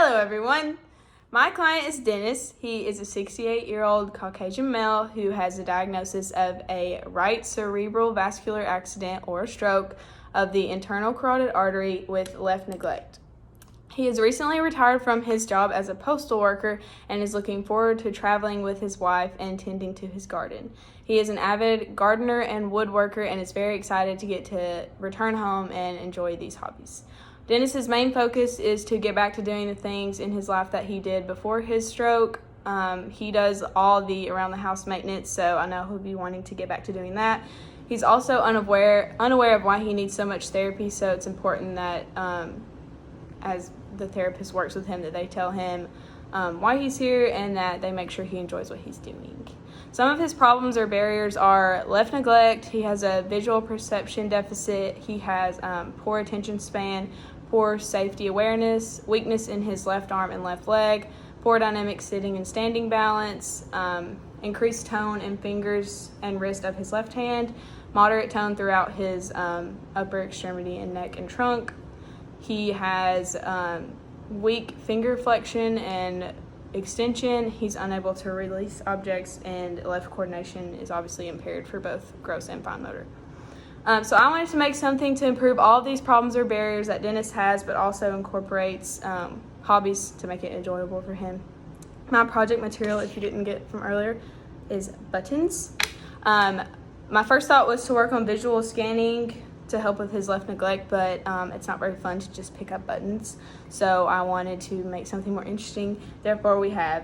Hello everyone, my client is Dennis. He is a 68-year-old Caucasian male who has a diagnosis of a right cerebral vascular accident or stroke of the internal carotid artery with left neglect. He is recently retired from his job as a postal worker and is looking forward to traveling with his wife and tending to his garden. He is an avid gardener and woodworker and is very excited to get to return home and enjoy these hobbies. Dennis's main focus is to get back to doing the things in his life that he did before his stroke. He does all the around the house maintenance, so I know he'll be wanting to get back to doing that. He's also unaware of why he needs so much therapy, so it's important that as the therapist works with him that they tell him why he's here and that they make sure he enjoys what he's doing. Some of his problems or barriers are left neglect. He has a visual perception deficit. He has poor attention span, poor safety awareness, weakness in his left arm and left leg, poor dynamic sitting and standing balance, increased tone in fingers and wrist of his left hand, moderate tone throughout his upper extremity and neck and trunk. He has weak finger flexion and extension. He's unable to release objects, and left coordination is obviously impaired for both gross and fine motor. So I wanted to make something to improve all of these problems or barriers that Dennis has, but also incorporates hobbies to make it enjoyable for him. My project material, if you didn't get from earlier, is buttons. My first thought was to work on visual scanning to help with his left neglect, but it's not very fun to just pick up buttons. So I wanted to make something more interesting. Therefore, we have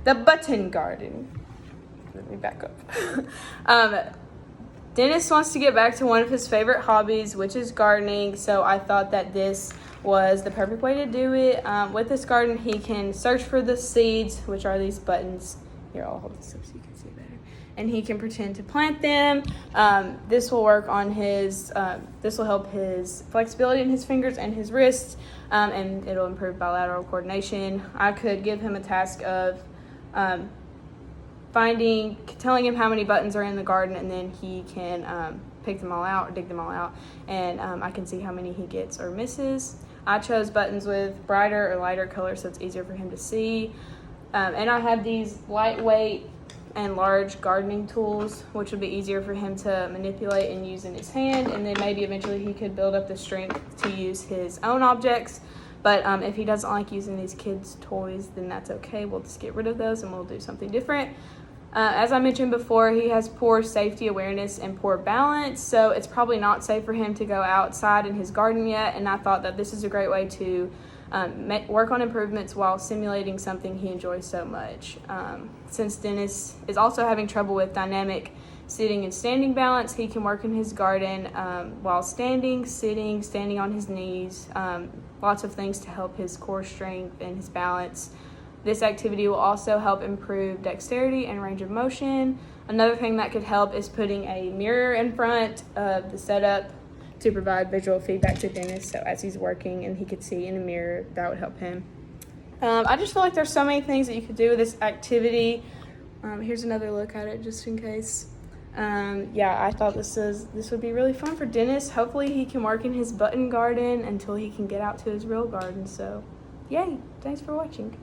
the button garden. Let me back up. Dennis wants to get back to one of his favorite hobbies, which is gardening. So I thought that this was the perfect way to do it. With this garden, he can search for the seeds, which are these buttons. Here, I'll hold this up so you can see better. And he can pretend to plant them. This will work on his, this will help his flexibility in his fingers and his wrists, and it'll improve bilateral coordination. I could give him a task of telling him how many buttons are in the garden, and then he can pick them all out or dig them all out, and I can see how many he gets or misses. I chose buttons with brighter or lighter colors so it's easier for him to see. And I have these lightweight and large gardening tools, which would be easier for him to manipulate and use in his hand, and then maybe eventually he could build up the strength to use his own objects. But if he doesn't like using these kids' toys, then that's okay. We'll just get rid of those and we'll do something different. As I mentioned before, he has poor safety awareness and poor balance, so it's probably not safe for him to go outside in his garden yet, and I thought that this is a great way to work on improvements while simulating something he enjoys so much. Since Dennis is also having trouble with dynamic sitting and standing balance, he can work in his garden while standing, sitting, standing on his knees, lots of things to help his core strength and his balance. This activity will also help improve dexterity and range of motion. Another thing that could help is putting a mirror in front of the setup to provide visual feedback to Dennis, so as he's working and he could see in the mirror, that would help him. I just feel like there's so many things that you could do with this activity. Here's another look at it just in case. I thought this would be really fun for Dennis. Hopefully he can work in his button garden until he can get out to his real garden. So yay, thanks for watching.